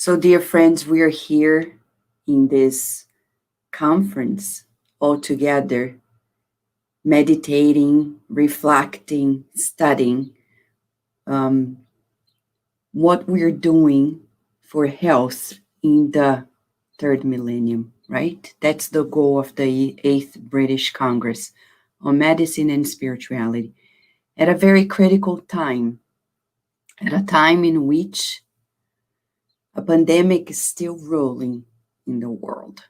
So, dear friends, we are here in this conference all together, meditating, reflecting, studying what we're doing for health in the third millennium, right? That's the goal of the 8th British Congress on Medicine and Spirituality at a very critical time, at a time in which a pandemic is still rolling in the world.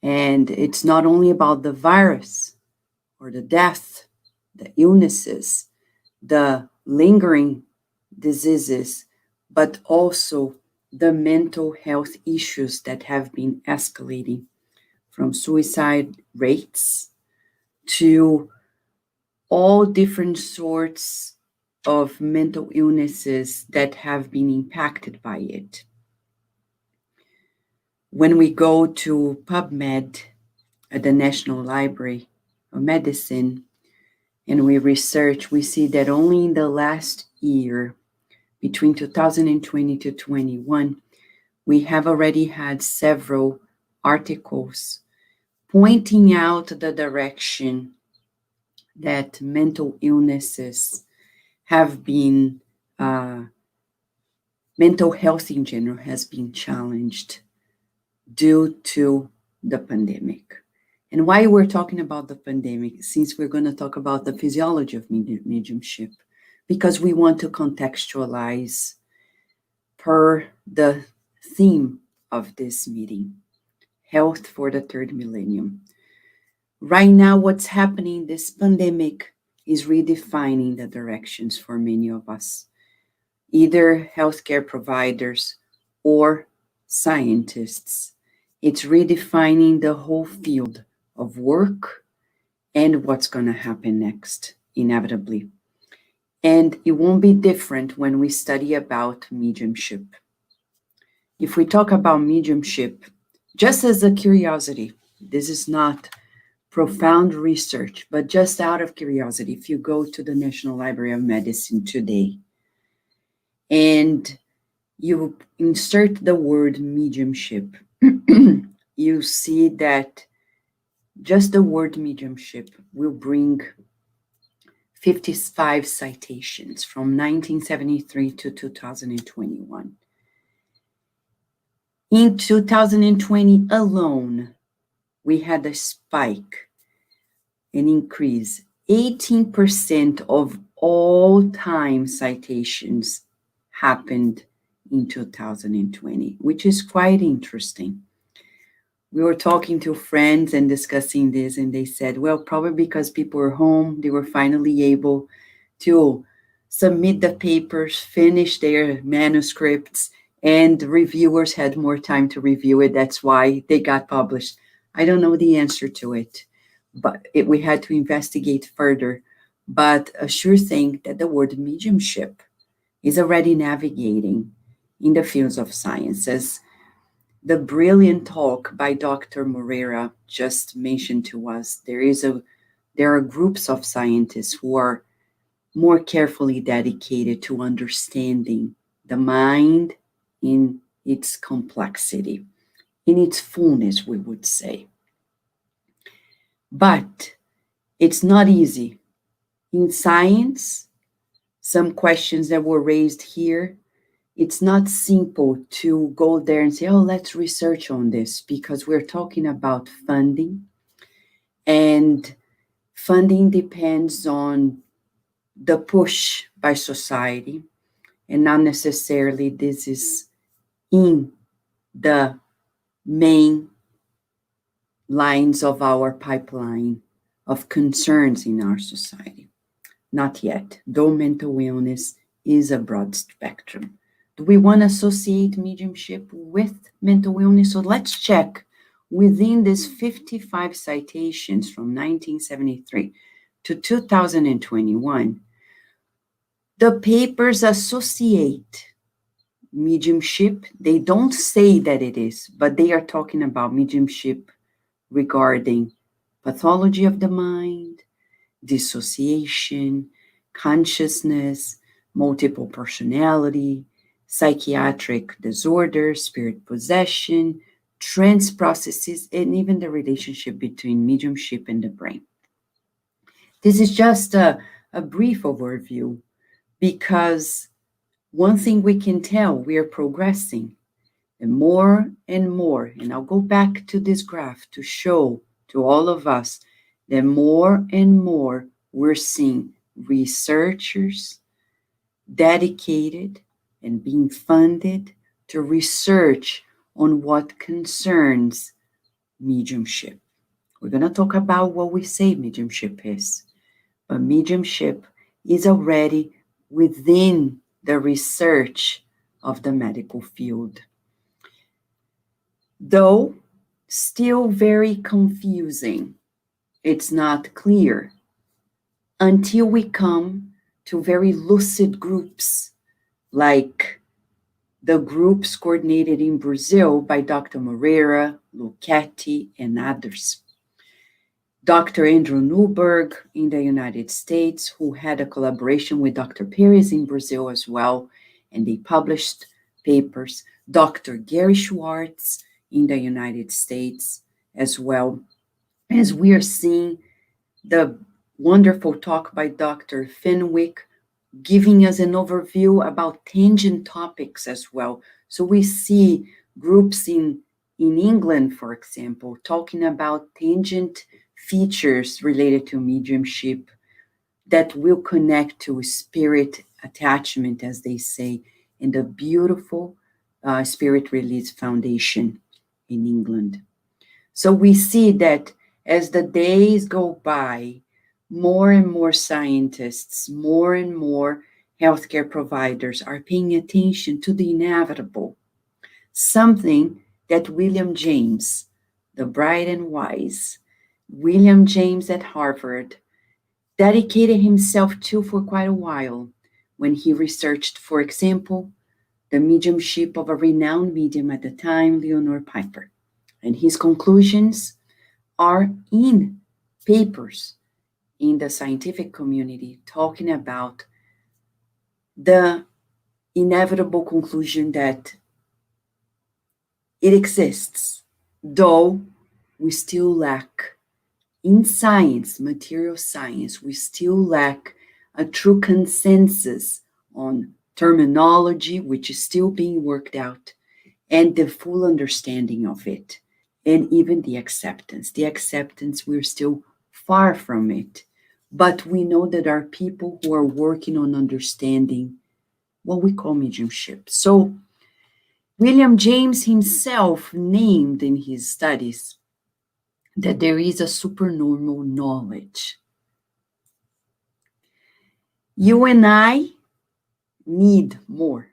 And it's not only about the virus or the death, the illnesses, the lingering diseases, but also the mental health issues that have been escalating, from suicide rates to all different sorts of mental illnesses that have been impacted by it. When we go to PubMed at the National Library of Medicine and we research, we see that only in the last year, between 2020 to 21, we have already had several articles pointing out the direction that mental illnesses have been, mental health in general has been challenged due to the pandemic. And why we're talking about the pandemic, since we're going to talk about the physiology of mediumship, because we want to contextualize per the theme of this meeting, health for the third millennium. Right now, what's happening, this pandemic is redefining the directions for many of us, either healthcare providers or scientists. It's redefining the whole field of work and what's going to happen next, inevitably. And it won't be different when we study about mediumship. If we talk about mediumship, just as a curiosity, this is not profound research, but just out of curiosity, if you go to the National Library of Medicine today and you insert the word mediumship, you see that just the word mediumship will bring 55 citations from 1973 to 2021. In 2020 alone, we had a spike, an increase. 18% of all time citations happened in 2020, which is quite interesting. We were talking to friends and discussing this, and they said, well, probably because people were home, they were finally able to submit the papers, finish their manuscripts, and reviewers had more time to review it. That's why they got published. I don't know the answer to it, but we had to investigate further. But a sure thing that the word mediumship is already navigating in the fields of sciences. The brilliant talk by Dr. Moreira just mentioned to us, there are groups of scientists who are more carefully dedicated to understanding the mind in its complexity, in its fullness, we would say. But it's not easy. In science, some questions that were raised here, it's not simple to go there and say, oh, let's research on this, because we're talking about funding. And funding depends on the push by society, and not necessarily this is in the main lines of our pipeline of concerns in our society. Not yet, though mental illness is a broad spectrum. Do we want to associate mediumship with mental illness? So let's check within these 55 citations from 1973 to 2021, the papers associate mediumship. They don't say that it is, but they are talking about mediumship regarding pathology of the mind, dissociation, consciousness, multiple personality, psychiatric disorders, spirit possession, trance processes, and even the relationship between mediumship and the brain. This is just a brief overview because one thing we can tell, we are progressing. And more, and I'll go back to this graph to show to all of us that more and more we're seeing researchers dedicated and being funded to research on what concerns mediumship. We're going to talk about what we say mediumship is, but mediumship is already within the research of the medical field. Though still very confusing, it's not clear until we come to very lucid groups like the groups coordinated in Brazil by Dr. Moreira, Luchetti, and others. Dr. Andrew Newberg in the United States, who had a collaboration with Dr. Pérez in Brazil as well, and they published papers. Dr. Gary Schwartz in the United States as well, as we are seeing the wonderful talk by Dr. Fenwick, giving us an overview about tangent topics as well. So we see groups in England, for example, talking about tangent features related to mediumship that will connect to spirit attachment, as they say, in the beautiful Spirit Release Foundation in England. So we see that as the days go by, more and more scientists, more and more healthcare providers are paying attention to the inevitable, something that William James, the bright and wise, William James at Harvard, dedicated himself to for quite a while when he researched, for example, the mediumship of a renowned medium at the time, Leonore Piper. And his conclusions are in papers in the scientific community talking about the inevitable conclusion that it exists, though we still lack in science, material science, we still lack a true consensus on terminology, which is still being worked out, and the full understanding of it, and even the acceptance. The acceptance, we're still far from it, but we know that there are people who are working on understanding what we call mediumship. So William James himself named in his studies that there is a supernormal knowledge. You and I need more.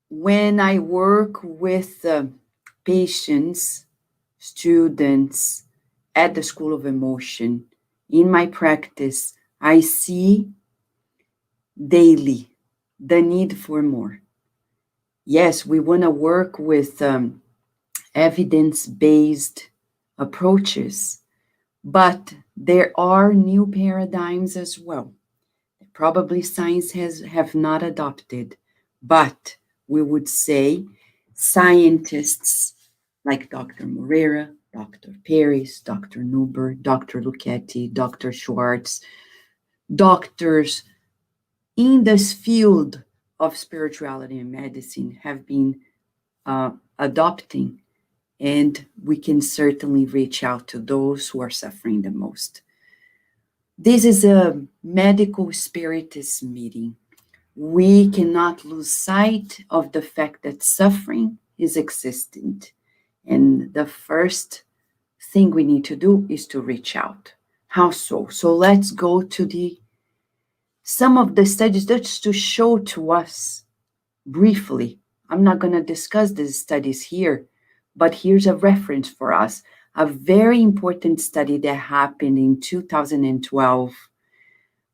When I work with patients, students at the School of Emotion, in my practice, I see daily the need for more. Yes, we want to work with evidence-based approaches, but there are new paradigms as well. Probably science have not adopted, but we would say scientists like Dr. Moreira, Dr. Pérez, Dr. Newberg, Dr. Luchetti, Dr. Schwartz, doctors in this field of spirituality and medicine have been adopting, and we can certainly reach out to those who are suffering the most. This is a medical spiritist meeting. We cannot lose sight of the fact that suffering is existent. And the first thing we need to do is to reach out. How so? So let's go to some of the studies just to show to us briefly. I'm not going to discuss these studies here, but here's a reference for us. A very important study that happened in 2012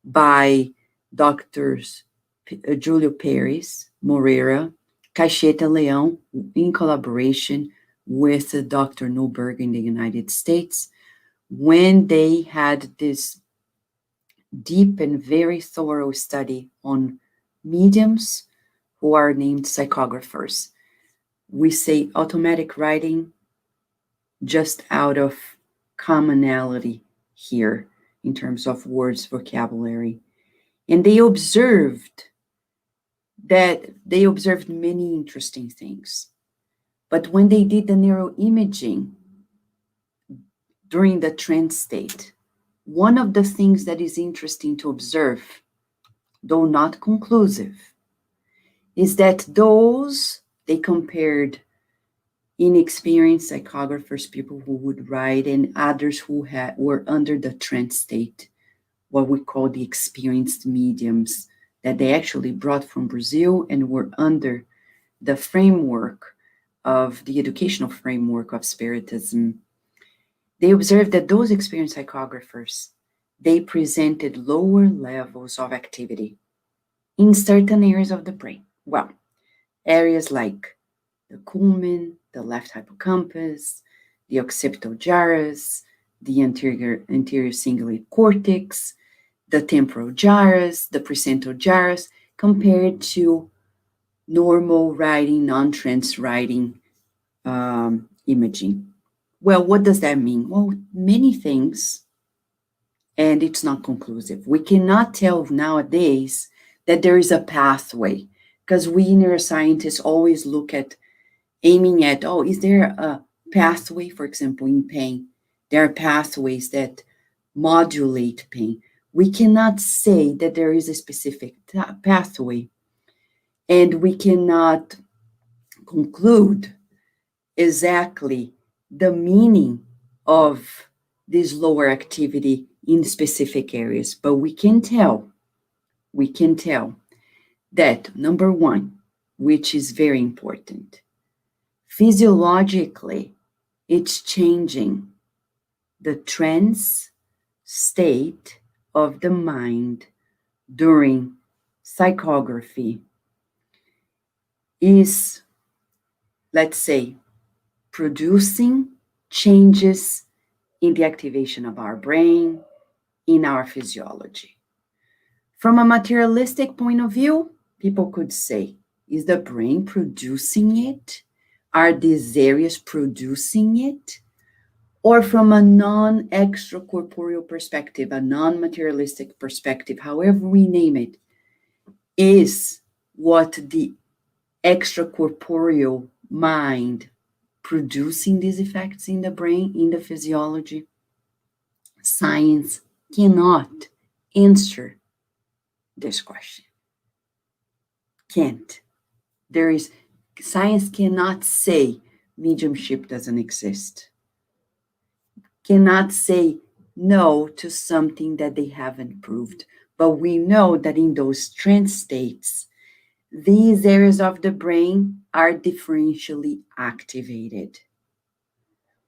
by Drs. Júlio Pérez, Moreira, Caixeta Leão, in collaboration with Dr. Newberg in the United States, when they had this deep and very thorough study on mediums who are named psychographers. We say automatic writing just out of commonality here in terms of words, vocabulary. And they observed many interesting things. But when they did the neuroimaging during the trance state, one of the things that is interesting to observe, though not conclusive, is that those they compared inexperienced psychographers, people who would write, and others who were under the trance state, what we call the experienced mediums, that they actually brought from Brazil and were under the framework of the educational framework of Spiritism. They observed that those experienced psychographers, they presented lower levels of activity in certain areas of the brain. Well, areas like the culmen, the left hippocampus, the occipital gyrus, the anterior cingulate cortex, the temporal gyrus, the presental gyrus, compared to normal writing, non-trance writing imaging. Well, what does that mean? Well, many things, and it's not conclusive. We cannot tell nowadays that there is a pathway, because we neuroscientists always look at aiming at, is there a pathway, for example, in pain? There are pathways that modulate pain. We cannot say that there is a specific pathway, and we cannot conclude exactly the meaning of this lower activity in specific areas, but we can tell that, number one, which is very important, physiologically, it's changing the trance state of the mind during psychography is, let's say, producing changes in the activation of our brain, in our physiology. From a materialistic point of view, people could say, is the brain producing it? Are these areas producing it? Or from a non-extracorporeal perspective, a non-materialistic perspective, however we name it, is what the extracorporeal mind producing these effects in the brain, in the physiology? Science cannot answer this question. Can't. Science cannot say mediumship doesn't exist. Cannot say no to something that they haven't proved. But we know that in those trance states, these areas of the brain are differentially activated.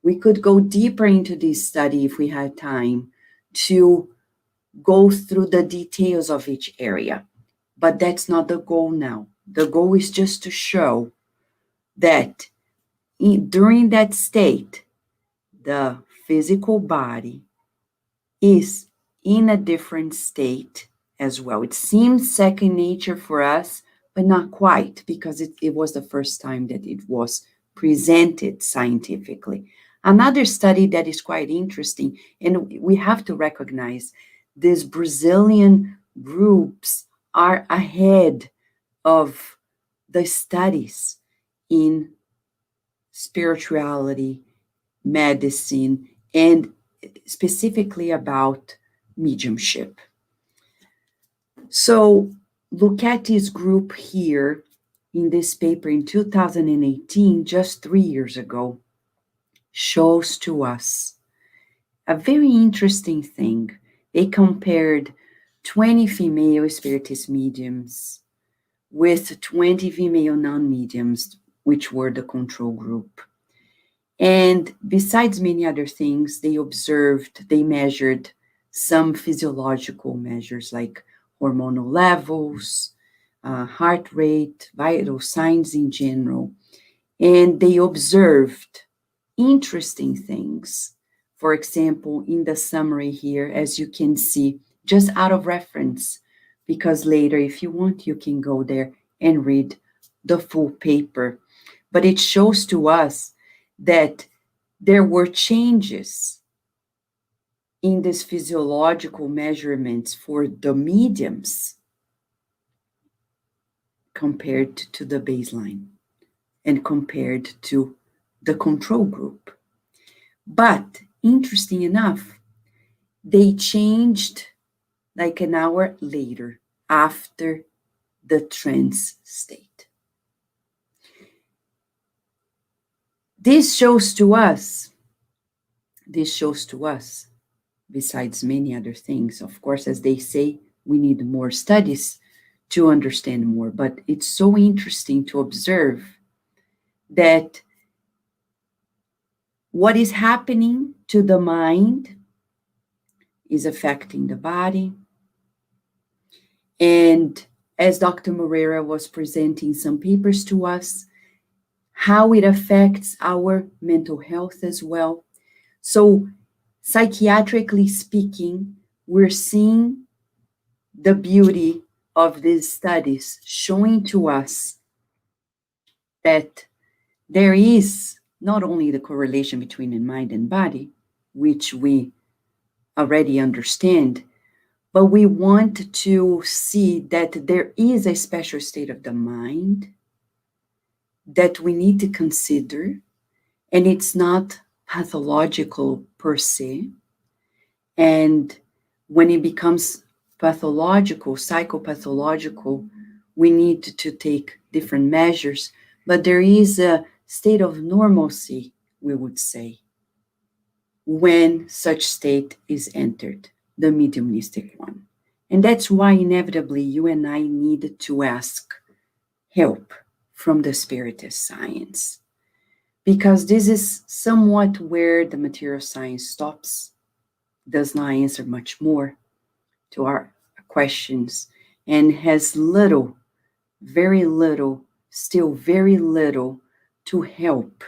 We could go deeper into this study if we had time to go through the details of each area, but that's not the goal now. The goal is just to show that during that state, the physical body is in a different state as well. It seems second nature for us, but not quite, because it was the first time that it was presented scientifically. Another study that is quite interesting, and we have to recognize these Brazilian groups are ahead of the studies in spirituality, medicine, and specifically about mediumship. So look at this group here in this paper in 2018, just 3 years ago, shows to us a very interesting thing. They compared 20 female Spiritist mediums with 20 female non-mediums, which were the control group. And besides many other things, they measured some physiological measures like hormonal levels, heart rate, vital signs in general. And they observed interesting things. For example, in the summary here, as you can see, just out of reference, because later, if you want, you can go there and read the full paper. But it shows to us that there were changes in these physiological measurements for the mediums compared to the baseline and compared to the control group. But interesting enough, they changed like an hour later after the trance state. This shows to us, besides many other things, of course, as they say, we need more studies to understand more, but it's so interesting to observe that what is happening to the mind is affecting the body. And as Dr. Moreira was presenting some papers to us, how it affects our mental health as well. So, psychiatrically speaking, we're seeing the beauty of these studies showing to us that there is not only the correlation between the mind and body, which we already understand, but we want to see that there is a special state of the mind that we need to consider, and it's not pathological per se. And when it becomes pathological, psychopathological, we need to take different measures, but there is a state of normalcy, we would say, when such state is entered, the mediumistic one. And that's why inevitably you and I need to ask help from the Spiritist science, because this is somewhat where the material science stops, does not answer much more to our questions, and has little, very little, still very little to help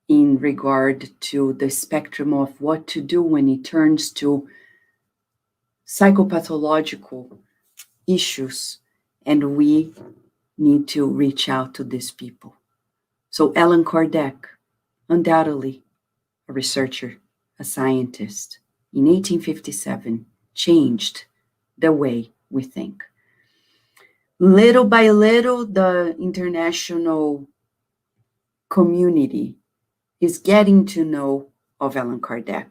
in regard to the spectrum of what to do when it turns to psychopathological issues, and we need to reach out to these people. So Allan Kardec, undoubtedly a researcher, a scientist, in 1857, changed the way we think. Little by little, the international community is getting to know of Allan Kardec.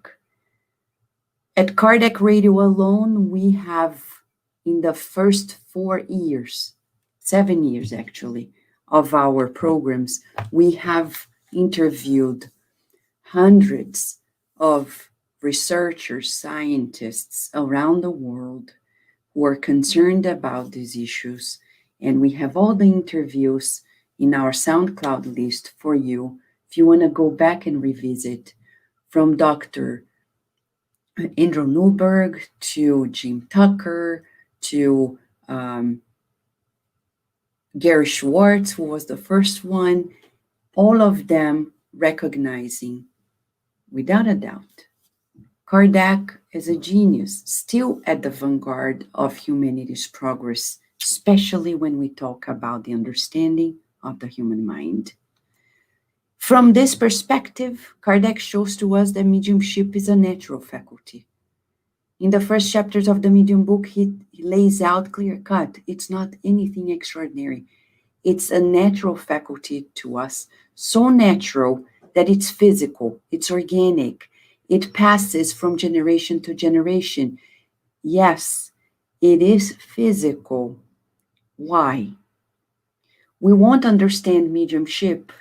At Kardec Radio alone, we have, in the first 7 years actually, of our programs, we have interviewed hundreds of researchers, scientists around the world who are concerned about these issues. And we have all the interviews in our SoundCloud list for you, if you want to go back and revisit, from Dr. Andrew Newberg to Jim Tucker to Gary Schwartz, who was the first one, all of them recognizing, without a doubt, Kardec is a genius, still at the vanguard of humanity's progress, especially when we talk about the understanding of the human mind. From this perspective, Kardec shows to us that mediumship is a natural faculty. In the first chapters of the Medium book, he lays out clear-cut. It's not anything extraordinary. It's a natural faculty to us, so natural that it's physical, it's organic, it passes from generation to generation. Yes, it is physical. Why? We won't understand mediumship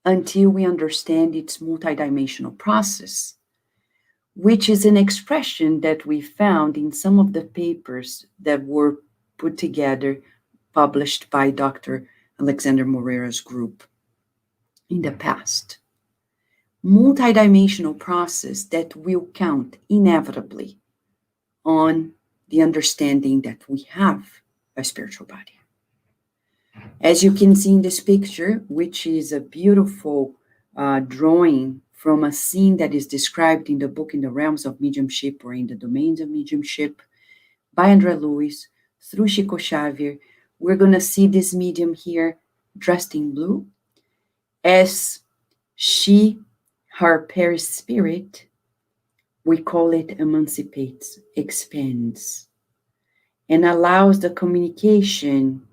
until we understand its multidimensional process, which is an expression that we found in some of the papers that were put together, published by Dr. Alexander Moreira's group in the past. Multidimensional process that will count inevitably on the understanding that we have a spiritual body. As you can see in this picture, which is a beautiful drawing from a scene that is described in the book In the Realms of Mediumship, or In the Domains of Mediumship, by André Luiz, through Chico Xavier, we're going to see this medium here dressed in blue as her perispirit, we call it emancipates, expands, and allows the communication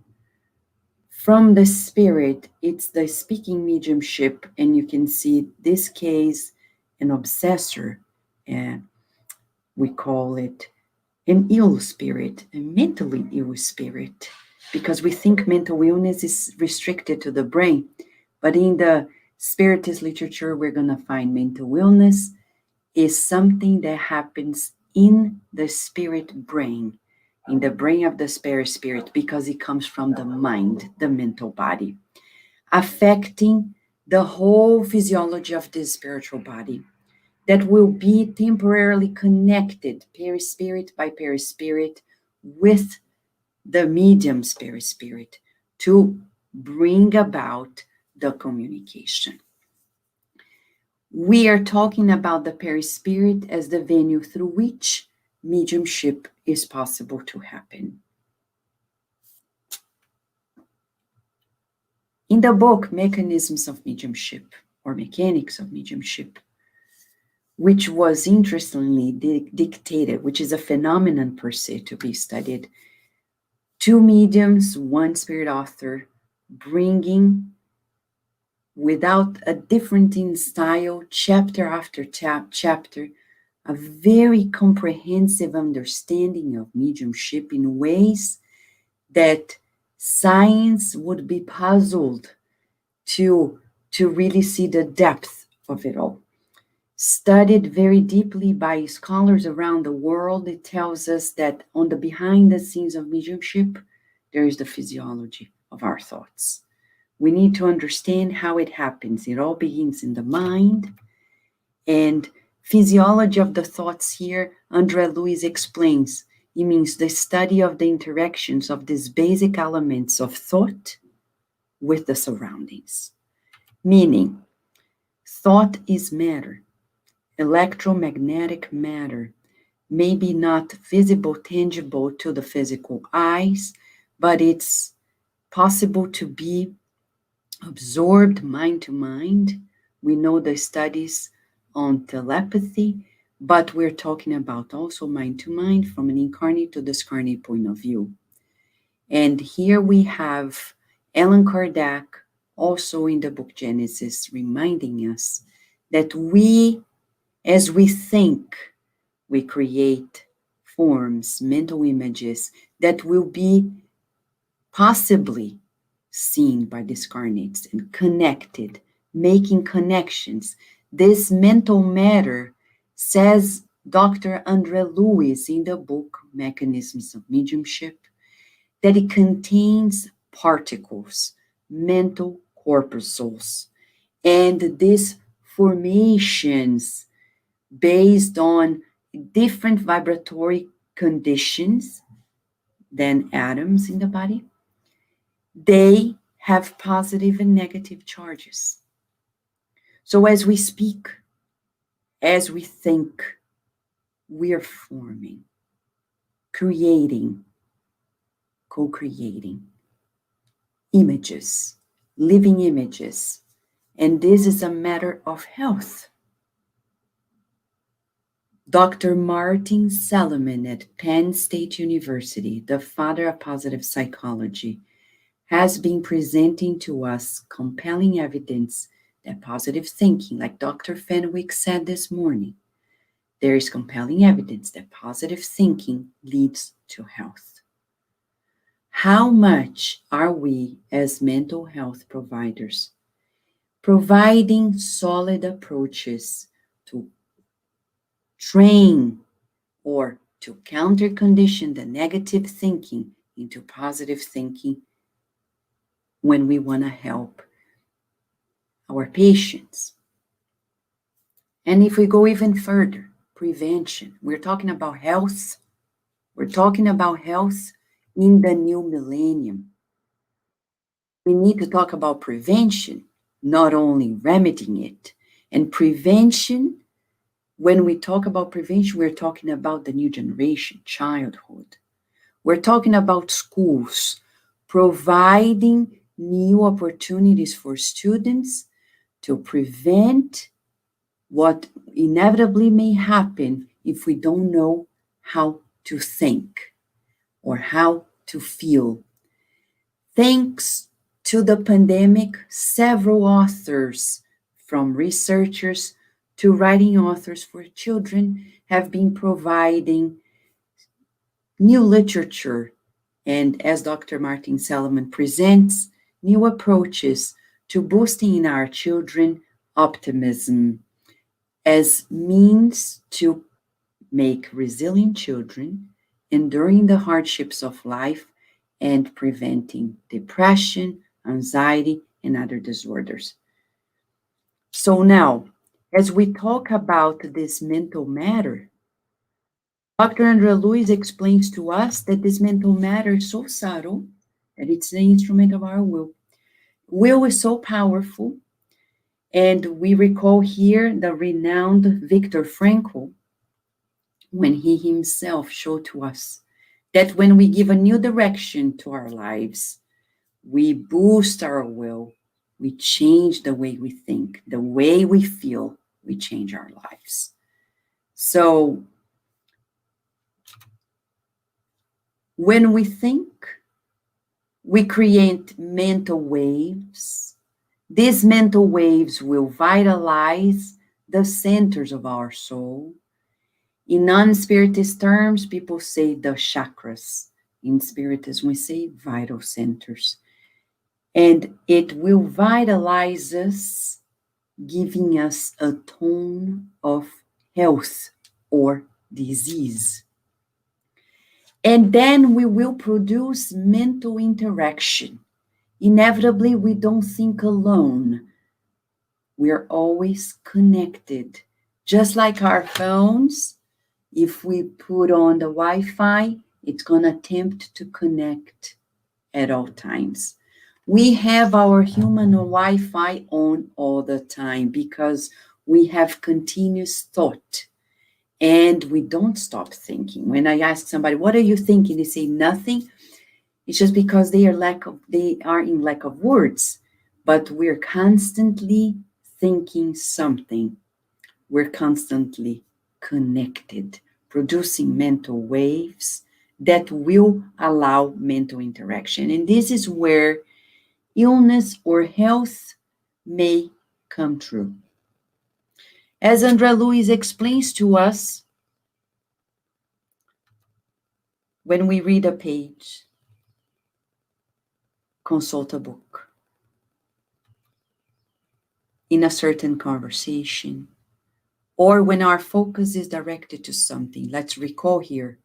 from the spirit. It's the speaking mediumship, and you can see this case, an obsessor, and we call it an ill spirit, a mentally ill spirit, because we think mental illness is restricted to the brain. But in the Spiritist literature, we're going to find mental illness is something that happens in the spirit brain, in the brain of the spirit, because it comes from the mind, the mental body, affecting the whole physiology of the spiritual body that will be temporarily connected, perispirit by perispirit, with the medium spirit to bring about the communication. We are talking about the perispirit as the venue through which mediumship is possible to happen. In the book, Mechanisms of Mediumship, or Mechanics of Mediumship, which was interestingly dictated, which is a phenomenon per se to be studied, two mediums, one spirit author, bringing, without a different in style, chapter after chapter, a very comprehensive understanding of mediumship in ways that science would be puzzled to really see the depth of it all. Studied very deeply by scholars around the world, it tells us that on the behind the scenes of mediumship, there is the physiology of our thoughts. We need to understand how it happens. It all begins in the mind, and physiology of the thoughts here, André Luiz explains, it means the study of the interactions of these basic elements of thought with the surroundings. Meaning, thought is matter, electromagnetic matter, maybe not visible, tangible to the physical eyes, but it's possible to be absorbed mind to mind. We know the studies on telepathy, but we're talking about also mind to mind from an incarnate to discarnate point of view. And here we have Allan Kardec, also in the book Genesis, reminding us that we, as we think, we create forms, mental images that will be possibly seen by discarnates and connected, making connections. This mental matter, says Dr. André Luiz in the book Mechanisms of Mediumship, that it contains particles, mental corpuscles, and these formations based on different vibratory conditions than atoms in the body, they have positive and negative charges. So as we speak, as we think, we are forming, creating, co-creating images, living images. And this is a matter of health. Dr. Martin Seligman at Penn State University, the father of positive psychology, has been presenting to us compelling evidence that positive thinking, like Dr. Fenwick said this morning, there is compelling evidence that positive thinking leads to health. How much are we as mental health providers providing solid approaches to train or to counter condition the negative thinking into positive thinking when we want to help our patients? And if we go even further, prevention, we're talking about health. We're talking about health in the new millennium. We need to talk about prevention, not only remedying it. And prevention, when we talk about prevention, we're talking about the new generation, childhood. We're talking about schools, providing new opportunities for students to prevent what inevitably may happen if we don't know how to think or how to feel. Thanks to the pandemic, several authors, from researchers to writing authors for children, have been providing new literature and, as Dr. Martin Seligman presents, new approaches to boosting in our children optimism as means to make resilient children enduring the hardships of life and preventing depression, anxiety, and other disorders. So now, as we talk about this mental matter, Dr. Andrea Luiz explains to us that this mental matter is so subtle that it's the instrument of our will. Will is so powerful, and we recall here the renowned Viktor Frankl, when he himself showed to us that when we give a new direction to our lives, we boost our will, we change the way we think, the way we feel, we change our lives. So when we think, we create mental waves. These mental waves will vitalize the centers of our soul. In non-Spiritist terms, people say the chakras. In Spiritism, we say vital centers. And it will vitalize us, giving us a tone of health or disease. And then we will produce mental interaction. Inevitably, we don't think alone. We are always connected. Just like our phones, if we put on the Wi-Fi, it's going to attempt to connect at all times. We have our human Wi-Fi on all the time because we have continuous thought and we don't stop thinking. When I ask somebody, what are you thinking? They say nothing. It's just because they are in lack of words, but we're constantly thinking something. We're constantly connected, producing mental waves that will allow mental interaction. And this is where illness or health may come true. As Andrea Luiz explains to us, when we read a page, consult a book. In a certain conversation, or when our focus is directed to something. Let's recall here,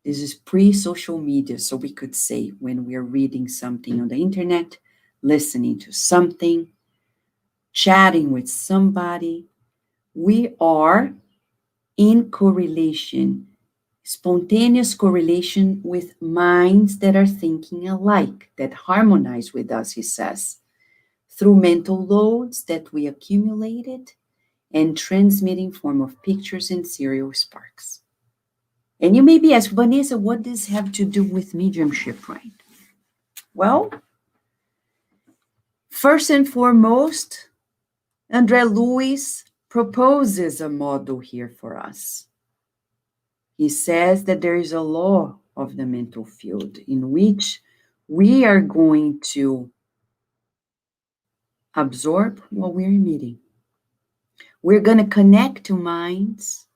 this is pre-social media, so we could say when we are reading something on the internet, listening to something, chatting with somebody, we are in correlation, spontaneous correlation with minds that are thinking alike, that harmonize with us, he says, through mental loads that we accumulated and transmitting form of pictures and serial sparks. And you may be asked, Vanessa, what does this have to do with mediumship, right? Well, first and foremost, Andrea Luiz proposes a model here for us. He says that there is a law of the mental field in which we are going to absorb what we're emitting. We're going to connect to minds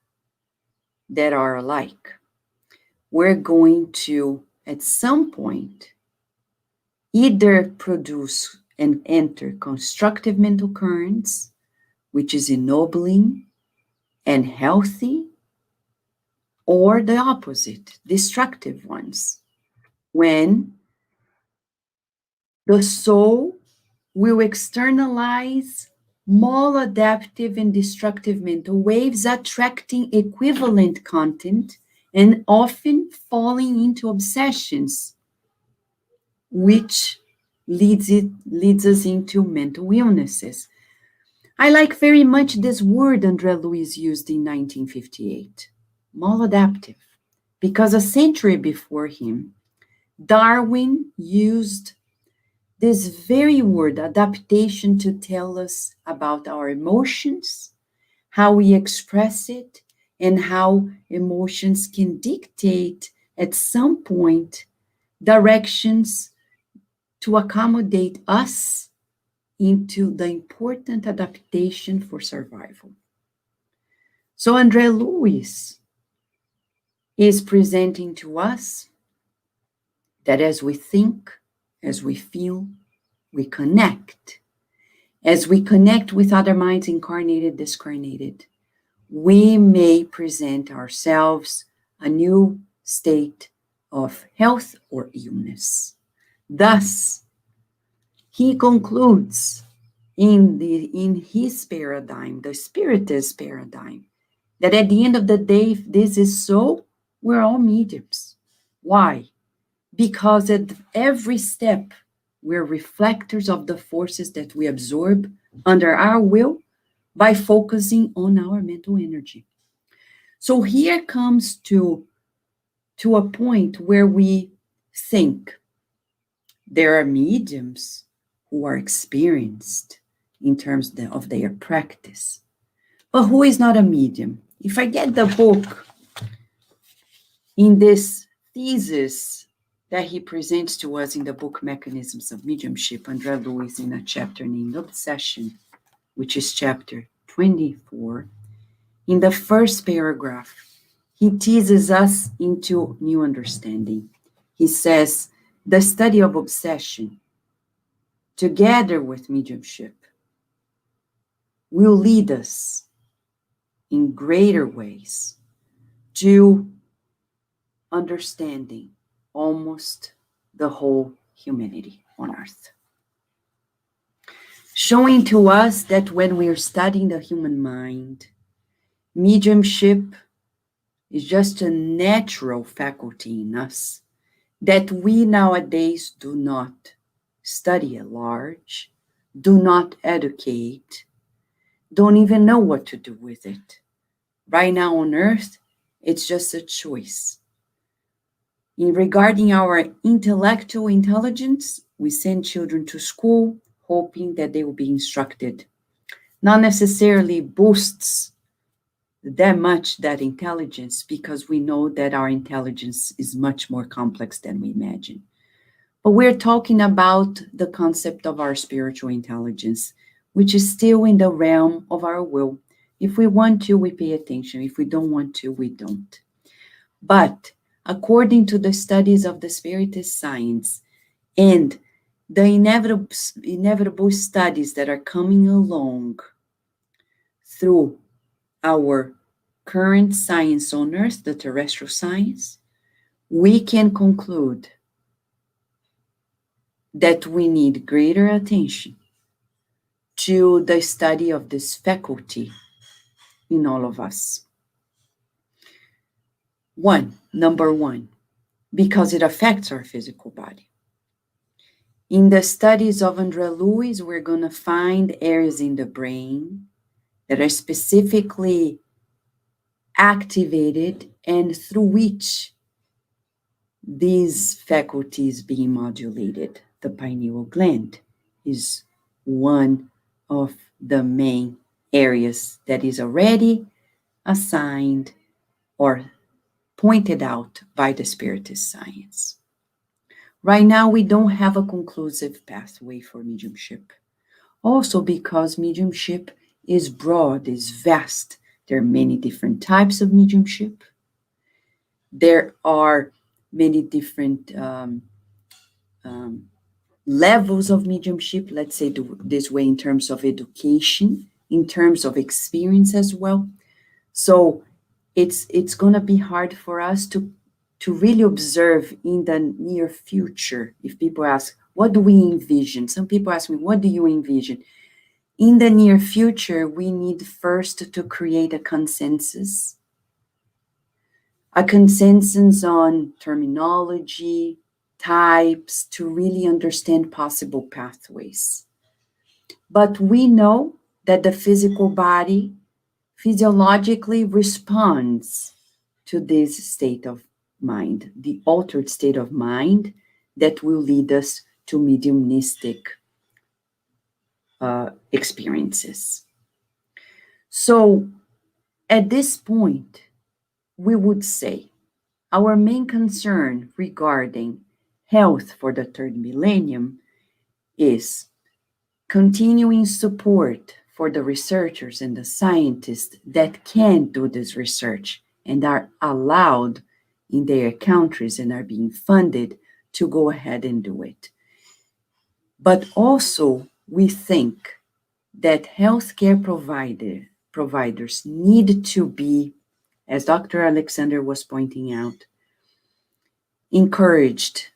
that are alike. We're going to, at some point, either produce and enter constructive mental currents, which is ennobling and healthy, or the opposite, destructive ones, when the soul will externalize maladaptive and destructive mental waves, attracting equivalent content and often falling into obsessions, which leads us into mental illnesses. I like very much this word Andrea Luiz used in 1958, maladaptive, because a century before him, Darwin used this very word, adaptation, to tell us about our emotions, how we express it, and how emotions can dictate at some point directions to accommodate us into the important adaptation for survival. So André Luiz is presenting to us that as we think, as we feel, we connect. As we connect with other minds, incarnated, discarnated, we may present ourselves a new state of health or illness. Thus, he concludes in his paradigm, the Spiritist paradigm, that at the end of the day, if this is so, we're all mediums. Why? Because at every step, we're reflectors of the forces that we absorb under our will by focusing on our mental energy. So here comes to a point where we think there are mediums who are experienced in terms of their practice. But who is not a medium? If I get the book in this thesis that he presents to us in the book Mechanisms of Mediumship, André Luiz, in a chapter named Obsession, which is chapter 24, in the first paragraph, he teases us into new understanding. He says, the study of obsession, together with mediumship, will lead us in greater ways to understanding almost the whole humanity on earth. Showing to us that when we are studying the human mind, mediumship is just a natural faculty in us that we nowadays do not study at large, do not educate, don't even know what to do with it. Right now on earth, it's just a choice. In regarding our intellectual intelligence, we send children to school hoping that they will be instructed. Not necessarily boosts that much that intelligence, because we know that our intelligence is much more complex than we imagine. But we're talking about the concept of our spiritual intelligence, which is still in the realm of our will. If we want to, we pay attention. If we don't want to, we don't. But according to the studies of the Spiritist science and the inevitable studies that are coming along through our current science on Earth, the terrestrial science, we can conclude that we need greater attention to the study of this faculty in all of us. Number one, because it affects our physical body. In the studies of André Luiz, we're going to find areas in the brain that are specifically activated and through which these faculties being modulated. The pineal gland is one of the main areas that is already assigned or pointed out by the Spiritist science. Right now, we don't have a conclusive pathway for mediumship. Also because mediumship is broad, is vast. There are many different types of mediumship. There are many different levels of mediumship, let's say this way, in terms of education, in terms of experience as well. So it's going to be hard for us to really observe in the near future. If people ask, what do we envision? Some people ask me, what do you envision? In the near future, we need first to create a consensus on terminology, types, to really understand possible pathways. But we know that the physical body physiologically responds to this state of mind, the altered state of mind that will lead us to mediumistic experiences. So at this point, we would say our main concern regarding health for the third millennium is continuing support for the researchers and the scientists that can do this research and are allowed in their countries and are being funded to go ahead and do it. But also, we think that healthcare providers need to be, as Dr. Alexander was pointing out, encouraged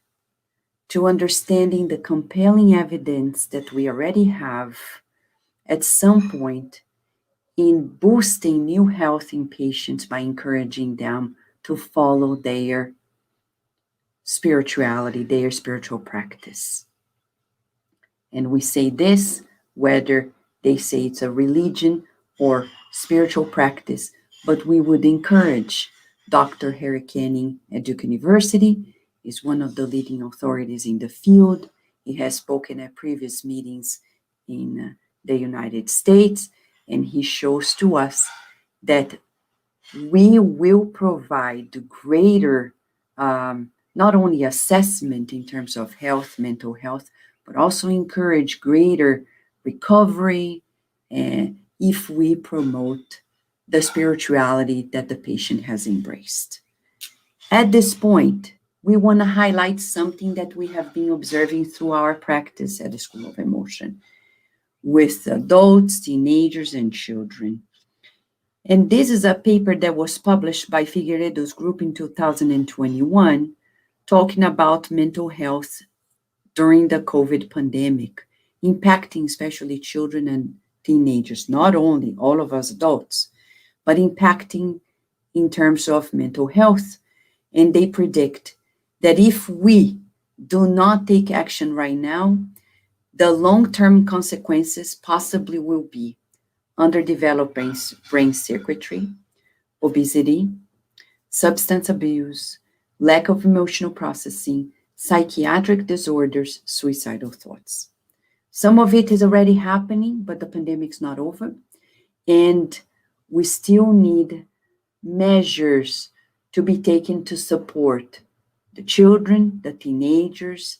to understanding the compelling evidence that we already have at some point in boosting new health in patients by encouraging them to follow their spirituality, their spiritual practice. And we say this whether they say it's a religion or spiritual practice, but we would encourage Dr. Harry Canning at Duke University. Is one of the leading authorities in the field. He has spoken at previous meetings in the United States, and he shows to us that we will provide greater, not only assessment in terms of health, mental health, but also encourage greater recovery if we promote the spirituality that the patient has embraced. At this point, we want to highlight something that we have been observing through our practice at the School of Emotion with adults, teenagers, and children. And this is a paper that was published by Figueiredo's group in 2021, talking about mental health during the COVID pandemic, impacting especially children and teenagers, not only all of us adults, but impacting in terms of mental health. And they predict that if we do not take action right now, the long-term consequences possibly will be underdeveloped brain circuitry, obesity, substance abuse, lack of emotional processing, psychiatric disorders, suicidal thoughts. Some of it is already happening, but the pandemic's not over. And we still need measures to be taken to support the children, the teenagers,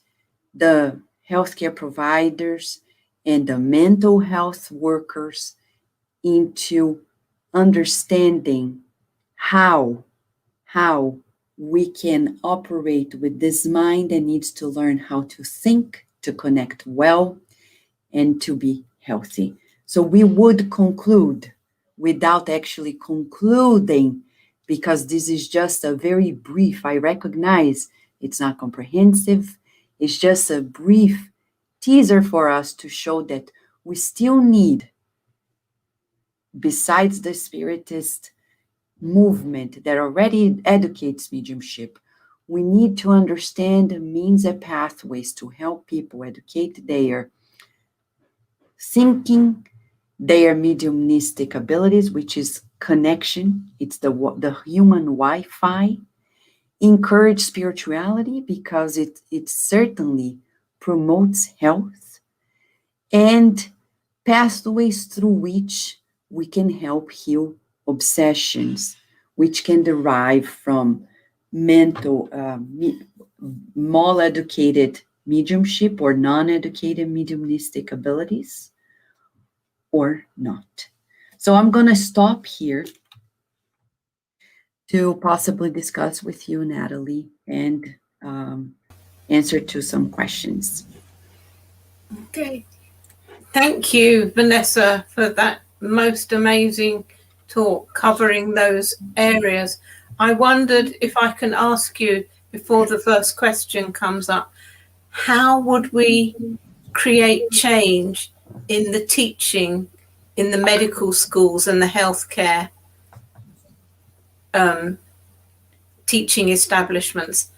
the healthcare providers, and the mental health workers into understanding how we can operate with this mind that needs to learn how to think, to connect well, and to be healthy. So we would conclude without actually concluding, because this is just a very brief, I recognize it's not comprehensive, it's just a brief teaser for us to show that we still need, besides the Spiritist movement that already educates mediumship, we need to understand the means and pathways to help people educate their thinking, their mediumistic abilities, which is connection, it's the human Wi-Fi, encourage spirituality because it certainly promotes health, and pathways through which we can help heal obsessions, which can derive from mental, mal-educated mediumship or non-educated mediumistic abilities, or not. So I'm going to stop here to possibly discuss with you, Natalie, and answer to some questions. Okay. Thank you, Vanessa, for that most amazing talk covering those areas. I wondered if I can ask you, before the first question comes up, how would we create change in the teaching in the medical schools and the healthcare teaching establishments?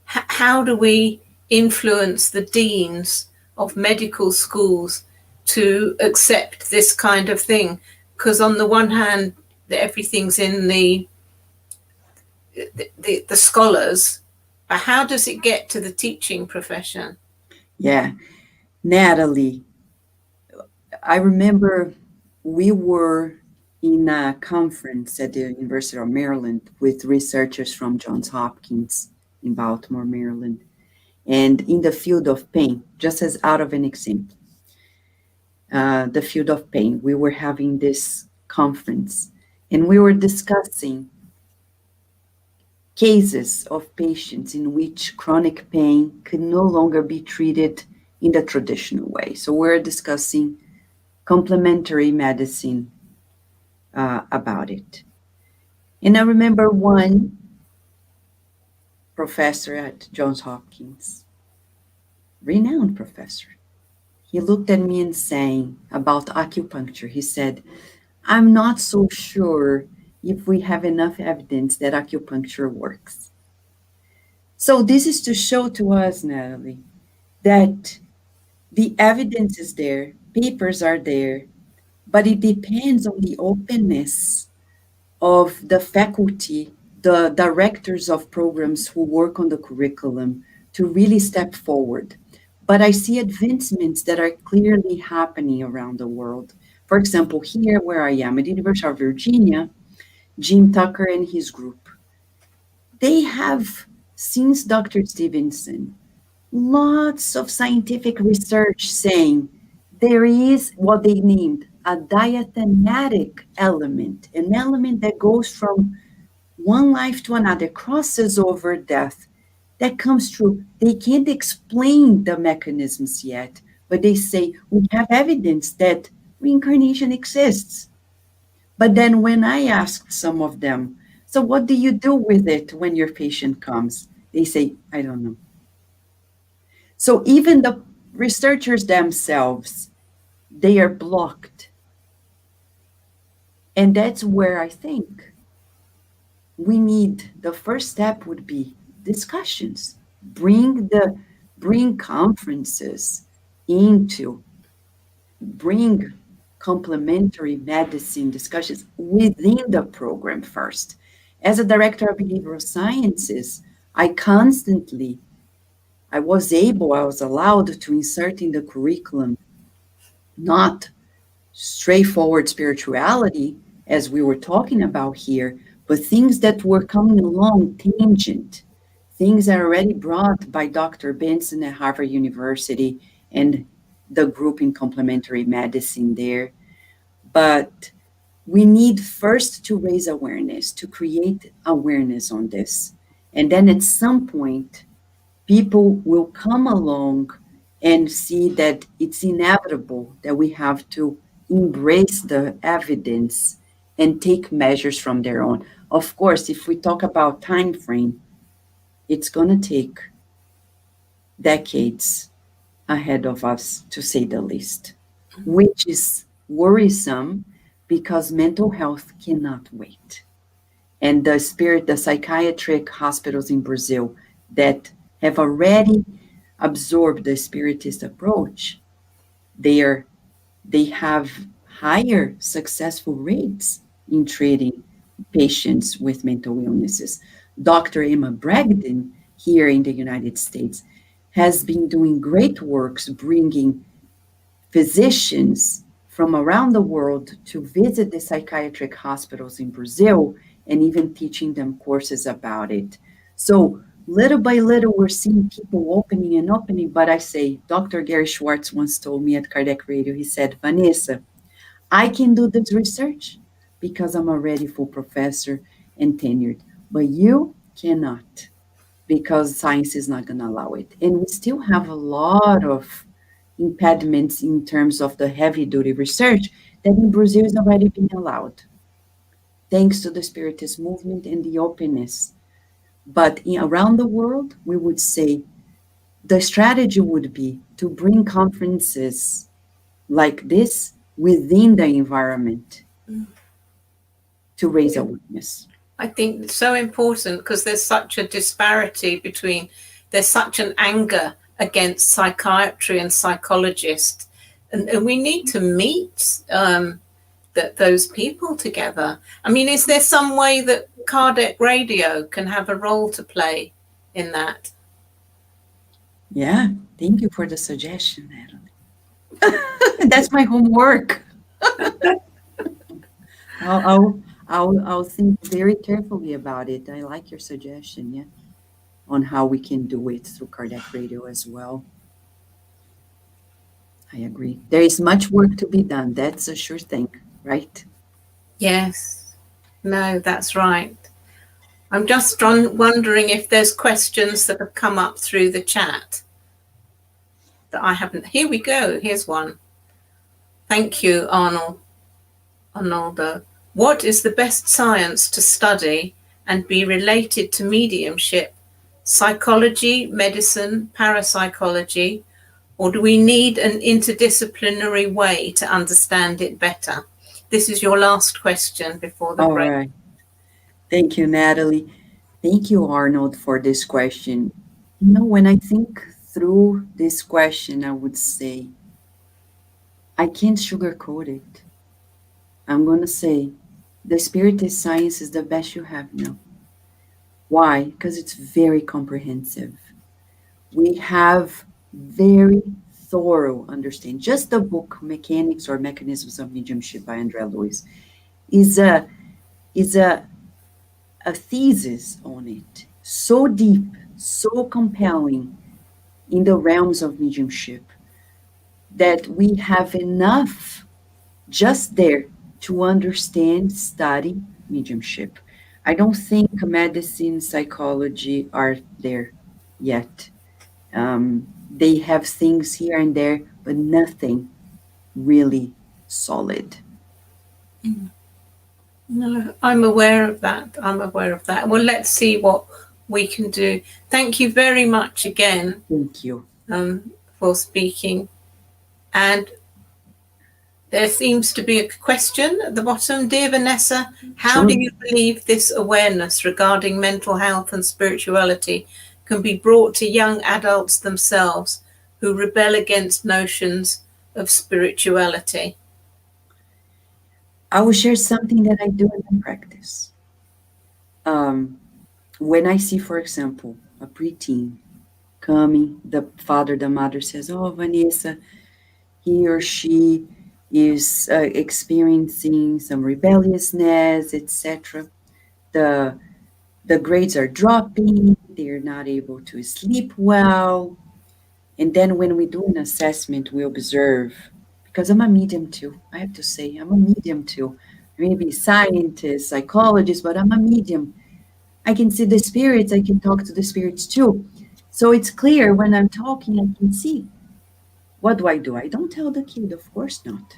How do we influence the deans of medical schools to accept this kind of thing? Because on the one hand, everything's in the scholars, but how does it get to the teaching profession? Yeah. Natalie, I remember we were in a conference at the University of Maryland with researchers from Johns Hopkins in Baltimore, Maryland, and in the field of pain, just as out of an example, the field of pain, we were having this conference and we were discussing cases of patients in which chronic pain could no longer be treated in the traditional way. So we're discussing complementary medicine about it. And I remember one professor at Johns Hopkins, renowned professor, he looked at me and saying about acupuncture, he said, I'm not so sure if we have enough evidence that acupuncture works. So this is to show to us, Natalie, that the evidence is there, papers are there, but it depends on the openness of the faculty, the directors of programs who work on the curriculum to really step forward. But I see advancements that are clearly happening around the world. For example, here where I am at the University of Virginia, Jim Tucker and his group, they have, since Dr. Stevenson, lots of scientific research saying there is what they named a diathematic element, an element that goes from one life to another, crosses over death, that comes true. They can't explain the mechanisms yet, but they say we have evidence that reincarnation exists. But then when I asked some of them, so what do you do with it when your patient comes? They say, I don't know. So even the researchers themselves, they are blocked. And that's where I think we need, the first step would be discussions. Bring conferences into, bring complementary medicine discussions within the program first. As a director of behavioral sciences, I was allowed to insert in the curriculum not straightforward spirituality, as we were talking about here, but things that were coming along tangent, things that are already brought by Dr. Benson at Harvard University and the group in complementary medicine there. But we need first to raise awareness, to create awareness on this. And then at some point, people will come along and see that it's inevitable that we have to embrace the evidence and take measures from their own. Of course, if we talk about time frame, it's going to take decades ahead of us, to say the least, which is worrisome because mental health cannot wait. And the psychiatric hospitals in Brazil that have already absorbed the Spiritist approach, they have higher successful rates in treating patients with mental illnesses. Dr. Emma Bragdon here in the United States has been doing great works bringing physicians from around the world to visit the psychiatric hospitals in Brazil and even teaching them courses about it. So little by little, we're seeing people opening and opening, but I say, Dr. Gary Schwartz once told me at Kardec Radio, he said, Vanessa, I can do this research because I'm already full professor and tenured, but you cannot because science is not going to allow it. And we still have a lot of impediments in terms of the heavy duty research that in Brazil is already being allowed, thanks to the Spiritist movement and the openness. But around the world, we would say the strategy would be to bring conferences like this within the environment to raise awareness. I think it's so important because there's such a disparity between, there's such an anger against psychiatry and psychologists. And we need to meet those people together. I mean, is there some way that Kardec Radio can have a role to play in that? Yeah, thank you for the suggestion, Natalie. That's my homework. I'll, I'll, I'll think very carefully about it. I like your suggestion, yeah, on how we can do it through Kardec Radio as well. I agree. There is much work to be done. That's a sure thing, right? Yes. No, that's right. I'm just wondering if there's questions that have come up through the chat that I haven't. Here we go. Here's one. Thank you, Arnoldo. What is the best science to study and be related to mediumship? Psychology, medicine, parapsychology, or do we need an interdisciplinary way to understand it better? This is your last question before the All break. right. Thank you, Natalie. Thank you, Arnold, for this question. You know, when I think through this question, I would say, I can't sugarcoat it. I'm going to say, the Spiritist science is the best you have now. Why? Because it's very comprehensive. We have very thorough understanding. Just the book Mechanics or Mechanisms of Mediumship by Andrea Lewis is a thesis on it, so deep, so compelling in the realms of mediumship that we have enough just there to understand, study mediumship. I don't think medicine, psychology are there yet. They have things here and there, but nothing really solid. No, I'm aware of that. Well, let's see what we can do. Thank you very much again. Thank you. For speaking. And there seems to be a question at the bottom. Dear Vanessa, how do you believe this awareness regarding mental health and spirituality can be brought to young adults themselves who rebel against notions of spirituality? I will share something that I do in my practice. When I see, for example, a preteen coming, the father, the mother says, "Oh, Vanessa, he or she is experiencing some rebelliousness, etc. The the grades are dropping. They're not able to sleep well." And then when we do an assessment, we observe, because I'm a medium too. I have to say, I'm a medium too. Maybe scientist, psychologist, but I'm a medium. I can see the spirits. I can talk to the spirits too. So it's clear when I'm talking, I can see. What do? I don't tell the kid, of course not,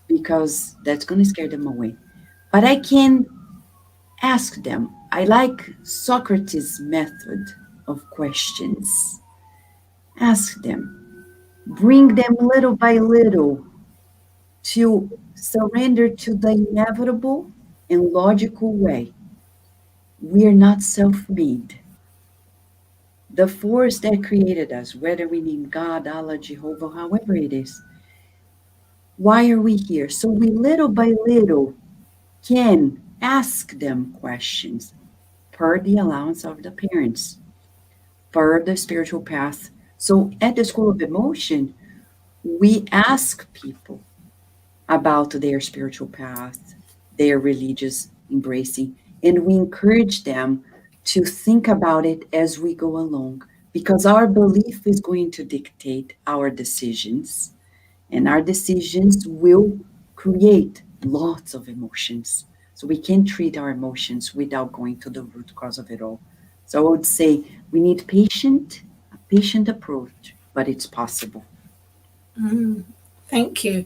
because that's going to scare them away. But I can ask them. I like Socrates' method of questions. Ask them, bring them little by little to surrender to the inevitable and logical way. We are not self made. The force that created us, whether we name God, Allah, Jehovah, however it is, why are we here? So we little by little can ask them questions per the allowance of the parents, per the spiritual path. So at the School of Emotion, we ask people about their spiritual path, their religious embracing, and we encourage them to think about it as we go along, because our belief is going to dictate our decisions, and our decisions will create lots of emotions. So we can't treat our emotions without going to the root cause of it all. So I would say we need a patient approach, but it's possible. Thank you.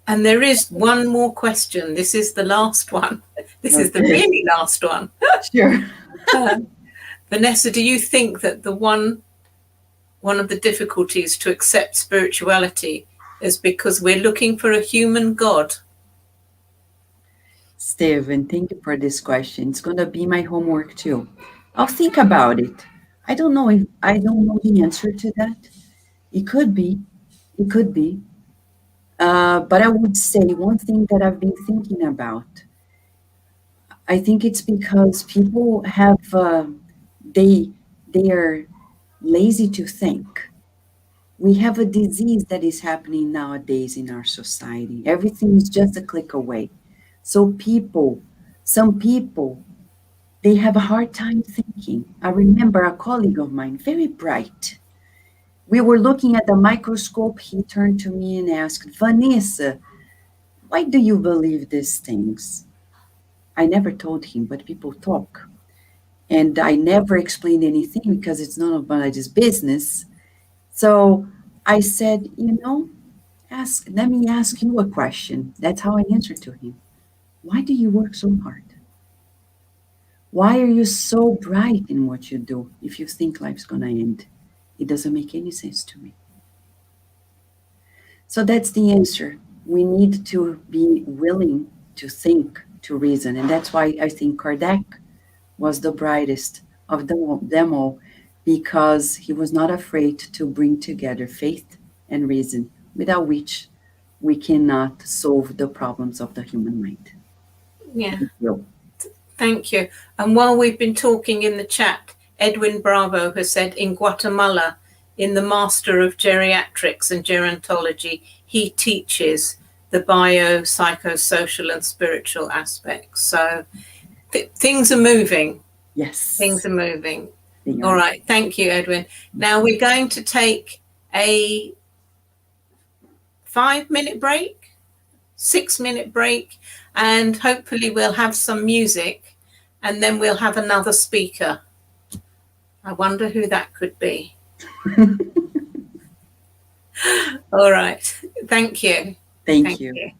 And there is one more question. This is the last one. This is the really last one. Sure. Vanessa, do you think that one of the difficulties to accept spirituality is because we're looking for a human God? Steven, thank you for this question. It's going to be my homework too. I'll think about it. I don't know the answer to that. It could be. It could be. But I would say one thing that I've been thinking about. I think it's because people have they are lazy to think. We have a disease that is happening nowadays in our society. Everything is just a click away. So some people, they have a hard time thinking. I remember a colleague of mine, very bright. We were looking at the microscope. He turned to me and asked, Vanessa, why do you believe these things? I never told him, but people talk. And I never explained anything because it's none of my business. So I said, let me ask you a question. That's how I answered to him. Why do you work so hard? Why are you so bright in what you do if you think life's going to end? It doesn't make any sense to me. So that's the answer. We need to be willing to think, to reason. And that's why I think Kardec was the brightest of them all, because he was not afraid to bring together faith and reason, without which we cannot solve the problems of the human mind. Yeah. Thank you. And while we've been talking in the chat, Edwin Bravo has said in Guatemala, in the Master of Geriatrics and Gerontology, he teaches the bio-psychosocial and spiritual aspects. So things are moving. Yes. Things are moving. All right. Thank you, Edwin. Now we're going to take a 5-minute break, 6-minute break, and hopefully we'll have some music, and then we'll have another speaker. I wonder who that could be. All right. Thank you. Thank you.